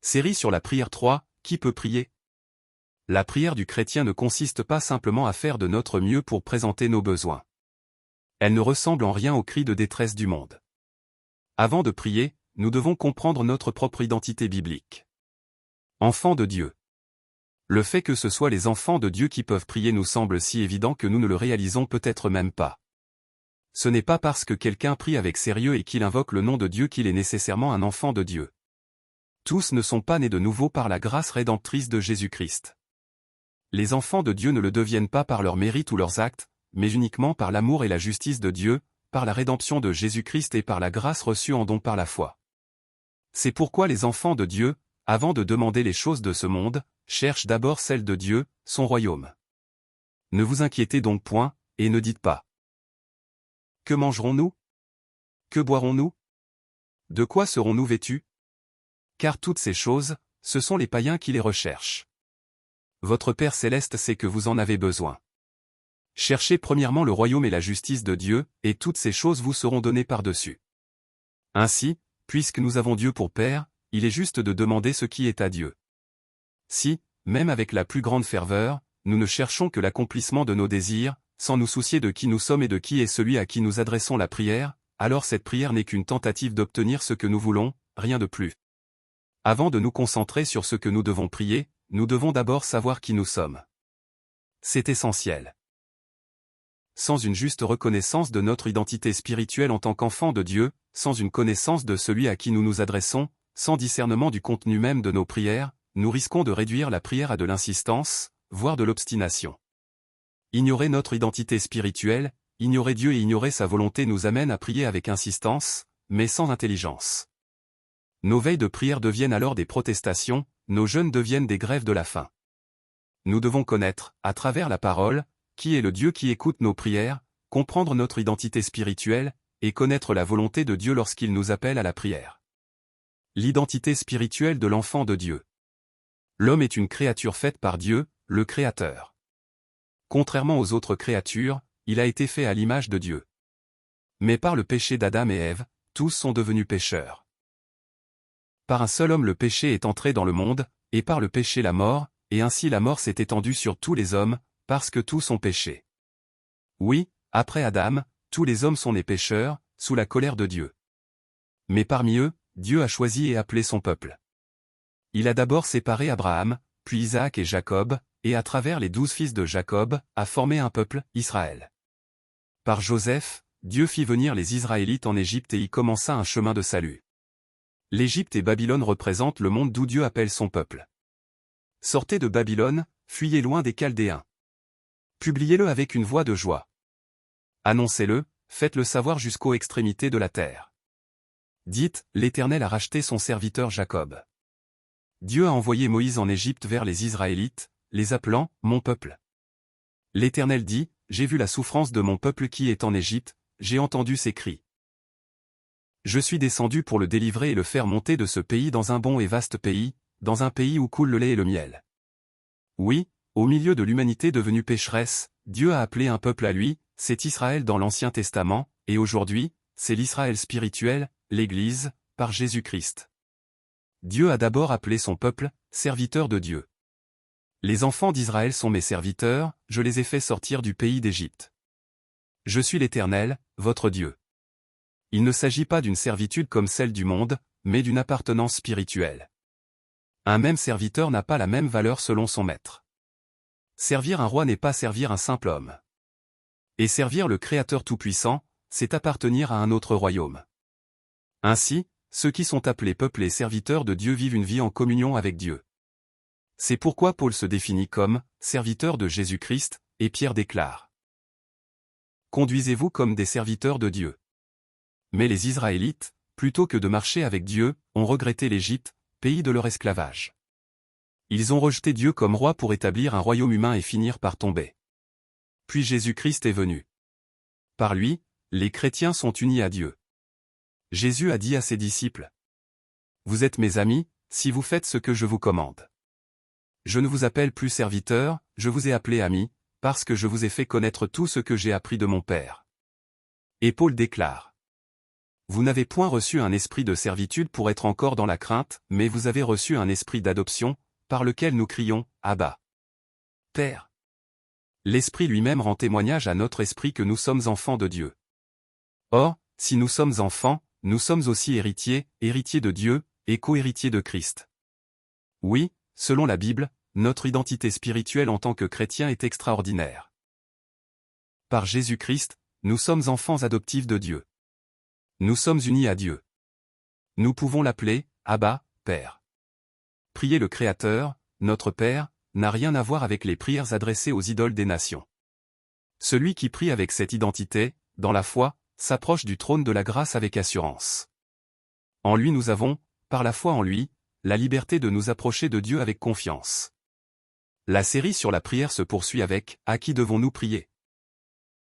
Série sur la prière 3, qui peut prier? La prière du chrétien ne consiste pas simplement à faire de notre mieux pour présenter nos besoins. Elle ne ressemble en rien aux cris de détresse du monde. Avant de prier, nous devons comprendre notre propre identité biblique. Enfants de Dieu. Le fait que ce soit les enfants de Dieu qui peuvent prier nous semble si évident que nous ne le réalisons peut-être même pas. Ce n'est pas parce que quelqu'un prie avec sérieux et qu'il invoque le nom de Dieu qu'il est nécessairement un enfant de Dieu. Tous ne sont pas nés de nouveau par la grâce rédemptrice de Jésus-Christ. Les enfants de Dieu ne le deviennent pas par leurs mérites ou leurs actes, mais uniquement par l'amour et la justice de Dieu, par la rédemption de Jésus-Christ et par la grâce reçue en don par la foi. C'est pourquoi les enfants de Dieu, avant de demander les choses de ce monde, cherchent d'abord celles de Dieu, son royaume. Ne vous inquiétez donc point, et ne dites pas. Que mangerons-nous? Que boirons-nous? De quoi serons-nous vêtus? Car toutes ces choses, ce sont les païens qui les recherchent. Votre Père céleste sait que vous en avez besoin. Cherchez premièrement le royaume et la justice de Dieu, et toutes ces choses vous seront données par-dessus. Ainsi, puisque nous avons Dieu pour Père, il est juste de demander ce qui est à Dieu. Si, même avec la plus grande ferveur, nous ne cherchons que l'accomplissement de nos désirs, sans nous soucier de qui nous sommes et de qui est celui à qui nous adressons la prière, alors cette prière n'est qu'une tentative d'obtenir ce que nous voulons, rien de plus. Avant de nous concentrer sur ce que nous devons prier, nous devons d'abord savoir qui nous sommes. C'est essentiel. Sans une juste reconnaissance de notre identité spirituelle en tant qu'enfant de Dieu, sans une connaissance de celui à qui nous nous adressons, sans discernement du contenu même de nos prières, nous risquons de réduire la prière à de l'insistance, voire de l'obstination. Ignorer notre identité spirituelle, ignorer Dieu et ignorer sa volonté nous amène à prier avec insistance, mais sans intelligence. Nos veilles de prière deviennent alors des protestations, nos jeûnes deviennent des grèves de la faim. Nous devons connaître, à travers la parole, qui est le Dieu qui écoute nos prières, comprendre notre identité spirituelle, et connaître la volonté de Dieu lorsqu'il nous appelle à la prière. L'identité spirituelle de l'enfant de Dieu. L'homme est une créature faite par Dieu, le Créateur. Contrairement aux autres créatures, il a été fait à l'image de Dieu. Mais par le péché d'Adam et Ève, tous sont devenus pécheurs. Par un seul homme le péché est entré dans le monde, et par le péché la mort, et ainsi la mort s'est étendue sur tous les hommes, parce que tous ont péché. Oui, après Adam, tous les hommes sont nés pécheurs, sous la colère de Dieu. Mais parmi eux, Dieu a choisi et appelé son peuple. Il a d'abord séparé Abraham, puis Isaac et Jacob, et à travers les 12 fils de Jacob, a formé un peuple, Israël. Par Joseph, Dieu fit venir les Israélites en Égypte et y commença un chemin de salut. L'Égypte et Babylone représentent le monde d'où Dieu appelle son peuple. Sortez de Babylone, fuyez loin des Chaldéens. Publiez-le avec une voix de joie. Annoncez-le, faites-le savoir jusqu'aux extrémités de la terre. Dites, l'Éternel a racheté son serviteur Jacob. Dieu a envoyé Moïse en Égypte vers les Israélites, les appelant « mon peuple ». L'Éternel dit, j'ai vu la souffrance de mon peuple qui est en Égypte, j'ai entendu ses cris. Je suis descendu pour le délivrer et le faire monter de ce pays dans un bon et vaste pays, dans un pays où coule le lait et le miel. Oui, au milieu de l'humanité devenue pécheresse, Dieu a appelé un peuple à lui, c'est Israël dans l'Ancien Testament, et aujourd'hui, c'est l'Israël spirituel, l'Église, par Jésus-Christ. Dieu a d'abord appelé son peuple, serviteur de Dieu. Les enfants d'Israël sont mes serviteurs, je les ai fait sortir du pays d'Égypte. Je suis l'Éternel, votre Dieu. Il ne s'agit pas d'une servitude comme celle du monde, mais d'une appartenance spirituelle. Un même serviteur n'a pas la même valeur selon son maître. Servir un roi n'est pas servir un simple homme. Et servir le Créateur Tout-Puissant, c'est appartenir à un autre royaume. Ainsi, ceux qui sont appelés peuple et serviteurs de Dieu vivent une vie en communion avec Dieu. C'est pourquoi Paul se définit comme « serviteur de Jésus-Christ » et Pierre déclare « Conduisez-vous comme des serviteurs de Dieu ». Mais les Israélites, plutôt que de marcher avec Dieu, ont regretté l'Égypte, pays de leur esclavage. Ils ont rejeté Dieu comme roi pour établir un royaume humain et finir par tomber. Puis Jésus-Christ est venu. Par lui, les chrétiens sont unis à Dieu. Jésus a dit à ses disciples, « Vous êtes mes amis, si vous faites ce que je vous commande. Je ne vous appelle plus serviteurs, je vous ai appelés amis, parce que je vous ai fait connaître tout ce que j'ai appris de mon Père. » Et Paul déclare, Vous n'avez point reçu un esprit de servitude pour être encore dans la crainte, mais vous avez reçu un esprit d'adoption, par lequel nous crions, Abba, Père. L'Esprit lui-même rend témoignage à notre esprit que nous sommes enfants de Dieu. Or, si nous sommes enfants, nous sommes aussi héritiers, héritiers de Dieu, et co-héritiers de Christ. Oui, selon la Bible, notre identité spirituelle en tant que chrétiens est extraordinaire. Par Jésus-Christ, nous sommes enfants adoptifs de Dieu. Nous sommes unis à Dieu. Nous pouvons l'appeler Abba, Père. Prier le Créateur, notre Père, n'a rien à voir avec les prières adressées aux idoles des nations. Celui qui prie avec cette identité, dans la foi, s'approche du trône de la grâce avec assurance. En lui nous avons, par la foi en lui, la liberté de nous approcher de Dieu avec confiance. La série sur la prière se poursuit avec « À qui devons-nous prier ?»